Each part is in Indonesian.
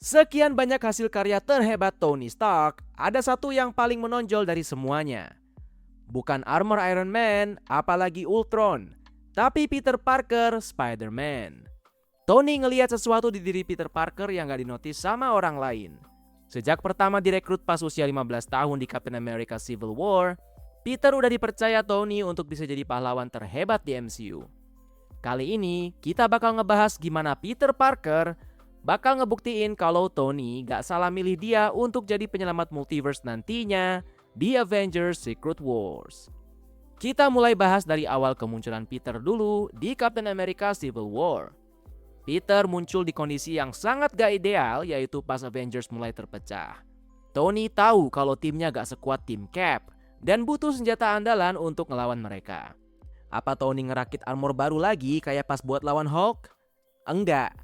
Sekian banyak hasil karya terhebat Tony Stark, ada satu yang paling menonjol dari semuanya. Bukan armor Iron Man, apalagi Ultron, tapi Peter Parker, Spider-Man. Tony ngelihat sesuatu di diri Peter Parker yang gak dinotis sama orang lain. Sejak pertama direkrut pas usia 15 tahun di Captain America Civil War, Peter udah dipercaya Tony untuk bisa jadi pahlawan terhebat di MCU. Kali ini, kita bakal ngebahas gimana Peter Parker bakal ngebuktiin kalau Tony gak salah milih dia untuk jadi penyelamat multiverse nantinya di Avengers Secret Wars. Kita mulai bahas dari awal kemunculan Peter dulu di Captain America Civil War. Peter muncul di kondisi yang sangat gak ideal, yaitu pas Avengers mulai terpecah. Tony tahu kalau timnya gak sekuat tim Cap dan butuh senjata andalan untuk ngelawan mereka. Apa Tony ngerakit armor baru lagi kayak pas buat lawan Hulk? Enggak.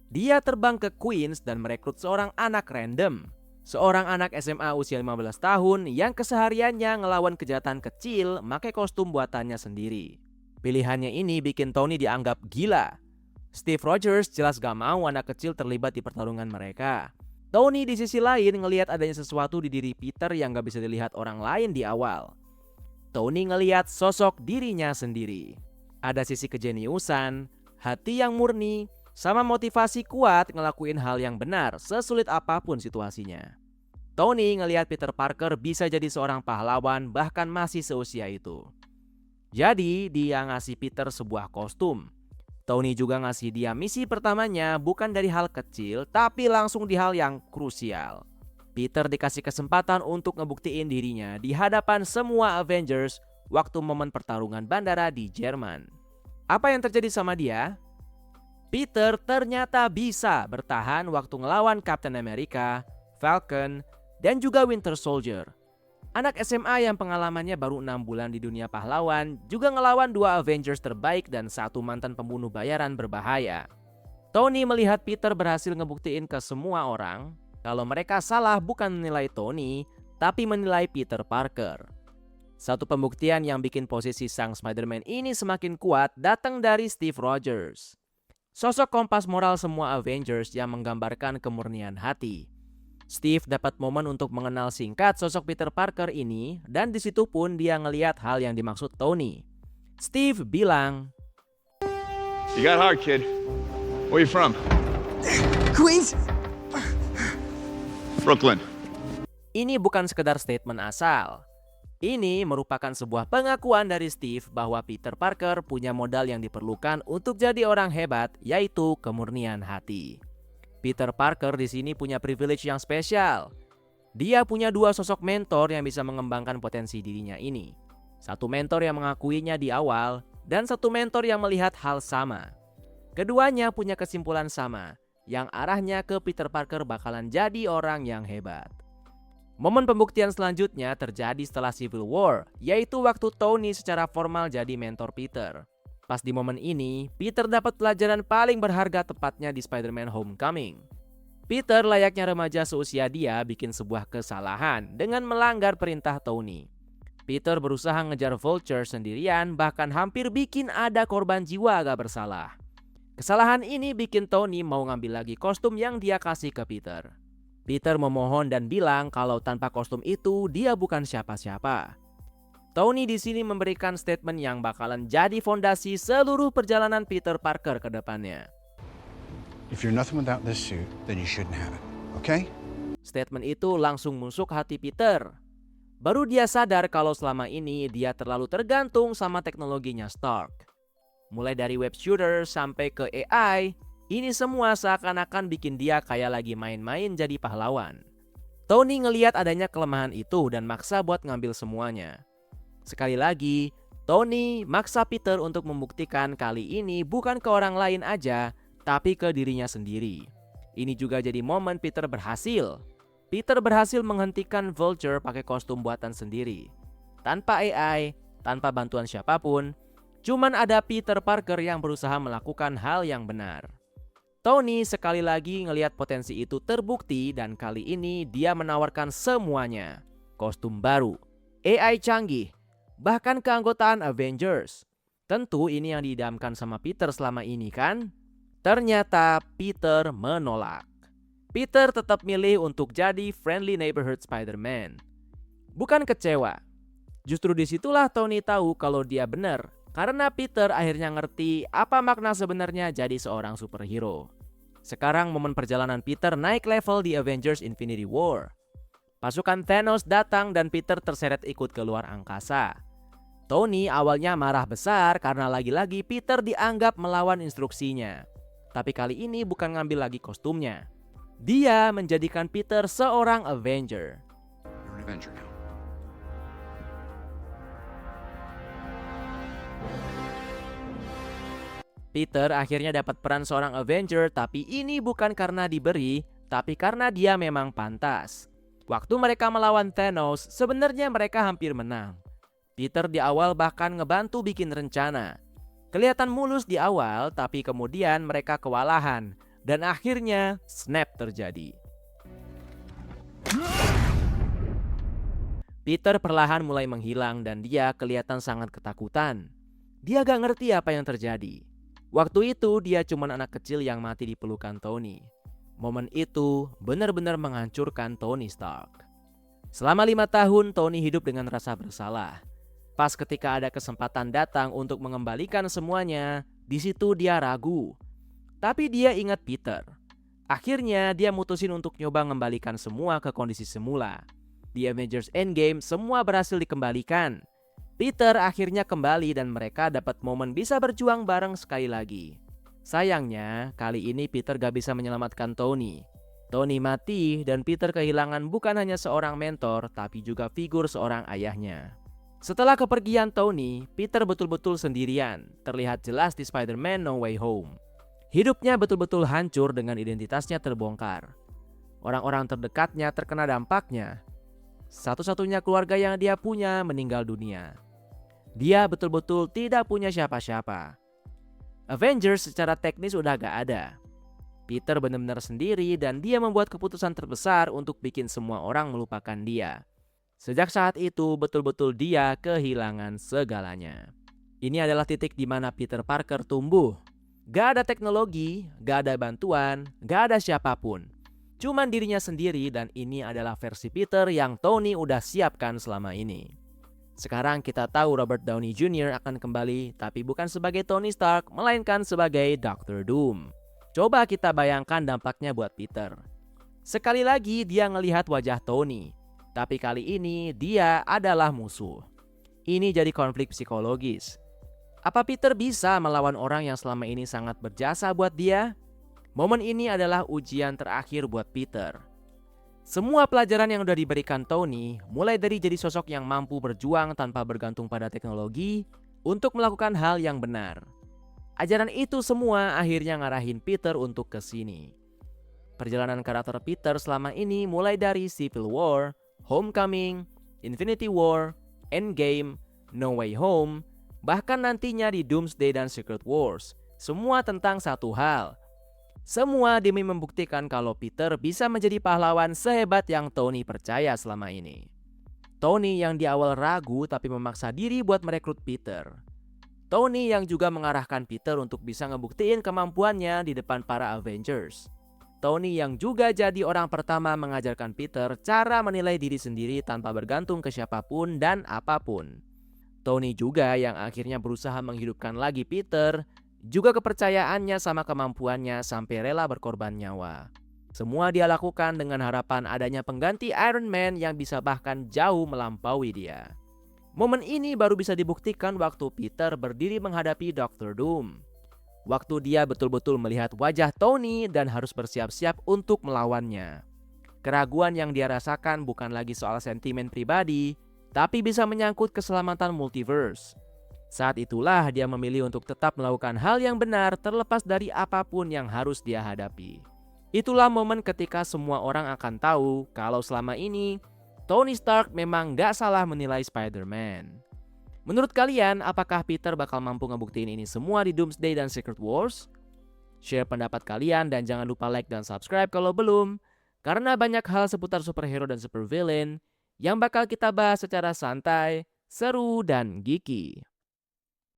Dia terbang ke Queens dan merekrut seorang anak random. Seorang anak SMA usia 15 tahun yang kesehariannya ngelawan kejahatan kecil make kostum buatannya sendiri. Pilihannya ini bikin Tony dianggap gila. Steve Rogers jelas gak mau anak kecil terlibat di pertarungan mereka. Tony di sisi lain ngelihat adanya sesuatu di diri Peter yang gak bisa dilihat orang lain di awal. Tony ngelihat sosok dirinya sendiri. Ada sisi kejeniusan, hati yang murni, sama motivasi kuat ngelakuin hal yang benar sesulit apapun situasinya. Tony ngelihat Peter Parker bisa jadi seorang pahlawan bahkan masih seusia itu. Jadi dia ngasih Peter sebuah kostum. Tony juga ngasih dia misi pertamanya bukan dari hal kecil tapi langsung di hal yang krusial. Peter dikasih kesempatan untuk ngebuktiin dirinya di hadapan semua Avengers waktu momen pertarungan bandara di Jerman. Apa yang terjadi sama dia? Peter ternyata bisa bertahan waktu ngelawan Captain America, Falcon, dan juga Winter Soldier. Anak SMA yang pengalamannya baru 6 bulan di dunia pahlawan juga ngelawan 2 Avengers terbaik dan 1 mantan pembunuh bayaran berbahaya. Tony melihat Peter berhasil ngebuktiin ke semua orang kalau mereka salah bukan menilai Tony, tapi menilai Peter Parker. Satu pembuktian yang bikin posisi sang Spider-Man ini semakin kuat datang dari Steve Rogers. Sosok kompas moral semua Avengers yang menggambarkan kemurnian hati. Steve dapat momen untuk mengenal singkat sosok Peter Parker ini dan di situ pun dia ngelihat hal yang dimaksud Tony. Steve bilang, You got hard, kid. Where you from? Queens? Brooklyn. ini bukan sekedar statement asal. Ini merupakan sebuah pengakuan dari Steve bahwa Peter Parker punya modal yang diperlukan untuk jadi orang hebat, yaitu kemurnian hati. Peter Parker di sini punya privilege yang spesial. Dia punya 2 sosok mentor yang bisa mengembangkan potensi dirinya ini. Satu mentor yang mengakuinya di awal, dan satu mentor yang melihat hal sama. Keduanya punya kesimpulan sama, yang arahnya ke Peter Parker bakalan jadi orang yang hebat. Momen pembuktian selanjutnya terjadi setelah Civil War, yaitu waktu Tony secara formal jadi mentor Peter. Pas di momen ini, Peter dapat pelajaran paling berharga tepatnya di Spider-Man Homecoming. Peter layaknya remaja seusia dia bikin sebuah kesalahan dengan melanggar perintah Tony. Peter berusaha ngejar Vulture sendirian bahkan hampir bikin ada korban jiwa gak bersalah. Kesalahan ini bikin Tony mau ngambil lagi kostum yang dia kasih ke Peter. Peter memohon dan bilang kalau tanpa kostum itu dia bukan siapa-siapa. Tony di sini memberikan statement yang bakalan jadi fondasi seluruh perjalanan Peter Parker ke depannya. If you're nothing without this suit, then you shouldn't have it, okay? Statement itu langsung menusuk hati Peter. Baru dia sadar kalau selama ini dia terlalu tergantung sama teknologinya Stark. Mulai dari web shooter sampai ke AI, ini semua seakan-akan bikin dia kayak lagi main-main jadi pahlawan. Tony ngelihat adanya kelemahan itu dan maksa buat ngambil semuanya. Sekali lagi, Tony maksa Peter untuk membuktikan kali ini bukan ke orang lain aja, tapi ke dirinya sendiri. Ini juga jadi momen Peter berhasil. Peter berhasil menghentikan Vulture pakai kostum buatan sendiri. Tanpa AI, tanpa bantuan siapapun, cuman ada Peter Parker yang berusaha melakukan hal yang benar. Tony sekali lagi ngelihat potensi itu terbukti dan kali ini dia menawarkan semuanya. Kostum baru, AI canggih, bahkan keanggotaan Avengers. Tentu ini yang diidamkan sama Peter selama ini kan? Ternyata Peter menolak. Peter tetap milih untuk jadi friendly neighborhood Spider-Man. Bukan kecewa. Justru disitulah Tony tahu kalau dia benar, karena Peter akhirnya ngerti apa makna sebenarnya jadi seorang superhero. Sekarang momen perjalanan Peter naik level di Avengers Infinity War. Pasukan Thanos datang dan Peter terseret ikut ke luar angkasa. Tony awalnya marah besar karena lagi-lagi Peter dianggap melawan instruksinya. Tapi kali ini bukan ngambil lagi kostumnya. Dia menjadikan Peter seorang Avenger. You're an Avenger now. Peter akhirnya dapat peran seorang Avenger, tapi ini bukan karena diberi, tapi karena dia memang pantas. Waktu mereka melawan Thanos, sebenarnya mereka hampir menang. Peter di awal bahkan ngebantu bikin rencana. Kelihatan mulus di awal, tapi kemudian mereka kewalahan. Dan akhirnya snap terjadi. Peter perlahan mulai menghilang dan dia kelihatan sangat ketakutan. Dia gak ngerti apa yang terjadi. Waktu itu dia cuma anak kecil yang mati di pelukan Tony. Momen itu benar-benar menghancurkan Tony Stark. Selama 5 tahun Tony hidup dengan rasa bersalah. Pas ketika ada kesempatan datang untuk mengembalikan semuanya, di situ dia ragu. Tapi dia ingat Peter. Akhirnya dia mutusin untuk nyoba mengembalikan semua ke kondisi semula. Di Avengers Endgame semua berhasil dikembalikan. Peter akhirnya kembali dan mereka dapat momen bisa berjuang bareng sekali lagi. Sayangnya kali ini Peter gak bisa menyelamatkan Tony. Tony mati dan Peter kehilangan bukan hanya seorang mentor tapi juga figur seorang ayahnya. Setelah kepergian Tony, Peter betul-betul sendirian. Terlihat jelas di Spider-Man No Way Home. Hidupnya betul-betul hancur dengan identitasnya terbongkar. Orang-orang terdekatnya terkena dampaknya. Satu-satunya keluarga yang dia punya meninggal dunia. Dia betul-betul tidak punya siapa-siapa. Avengers secara teknis udah gak ada. Peter benar-benar sendiri dan dia membuat keputusan terbesar untuk bikin semua orang melupakan dia. Sejak saat itu betul-betul dia kehilangan segalanya. Ini adalah titik di mana Peter Parker tumbuh. Gak ada teknologi, gak ada bantuan, gak ada siapapun. Cuman dirinya sendiri dan ini adalah versi Peter yang Tony udah siapkan selama ini. Sekarang kita tahu Robert Downey Jr. akan kembali tapi bukan sebagai Tony Stark melainkan sebagai Dr. Doom. Coba kita bayangkan dampaknya buat Peter. Sekali lagi dia ngelihat wajah Tony. Tapi kali ini dia adalah musuh. Ini jadi konflik psikologis. Apa Peter bisa melawan orang yang selama ini sangat berjasa buat dia? Momen ini adalah ujian terakhir buat Peter. Semua pelajaran yang udah diberikan Tony, mulai dari jadi sosok yang mampu berjuang tanpa bergantung pada teknologi, untuk melakukan hal yang benar. Ajaran itu semua akhirnya ngarahin Peter untuk ke sini. Perjalanan karakter Peter selama ini mulai dari Civil War, Homecoming, Infinity War, Endgame, No Way Home, bahkan nantinya di Doomsday dan Secret Wars, semua tentang satu hal. Semua demi membuktikan kalau Peter bisa menjadi pahlawan sehebat yang Tony percaya selama ini. Tony yang di awal ragu tapi memaksa diri buat merekrut Peter. Tony yang juga mengarahkan Peter untuk bisa ngebuktiin kemampuannya di depan para Avengers. Tony yang juga jadi orang pertama mengajarkan Peter cara menilai diri sendiri tanpa bergantung ke siapapun dan apapun. Tony juga yang akhirnya berusaha menghidupkan lagi Peter, juga kepercayaannya sama kemampuannya sampai rela berkorban nyawa. Semua dia lakukan dengan harapan adanya pengganti Iron Man yang bisa bahkan jauh melampaui dia. Momen ini baru bisa dibuktikan waktu Peter berdiri menghadapi Dr. Doom. Waktu dia betul-betul melihat wajah Tony dan harus bersiap-siap untuk melawannya. Keraguan yang dia rasakan bukan lagi soal sentimen pribadi, tapi bisa menyangkut keselamatan multiverse. Saat itulah dia memilih untuk tetap melakukan hal yang benar terlepas dari apapun yang harus dia hadapi. Itulah momen ketika semua orang akan tahu kalau selama ini Tony Stark memang gak salah menilai Spider-Man. Menurut kalian, apakah Peter bakal mampu ngebuktiin ini semua di Doomsday dan Secret Wars? Share pendapat kalian dan jangan lupa like dan subscribe kalau belum. Karena banyak hal seputar superhero dan supervillain yang bakal kita bahas secara santai, seru, dan geeky.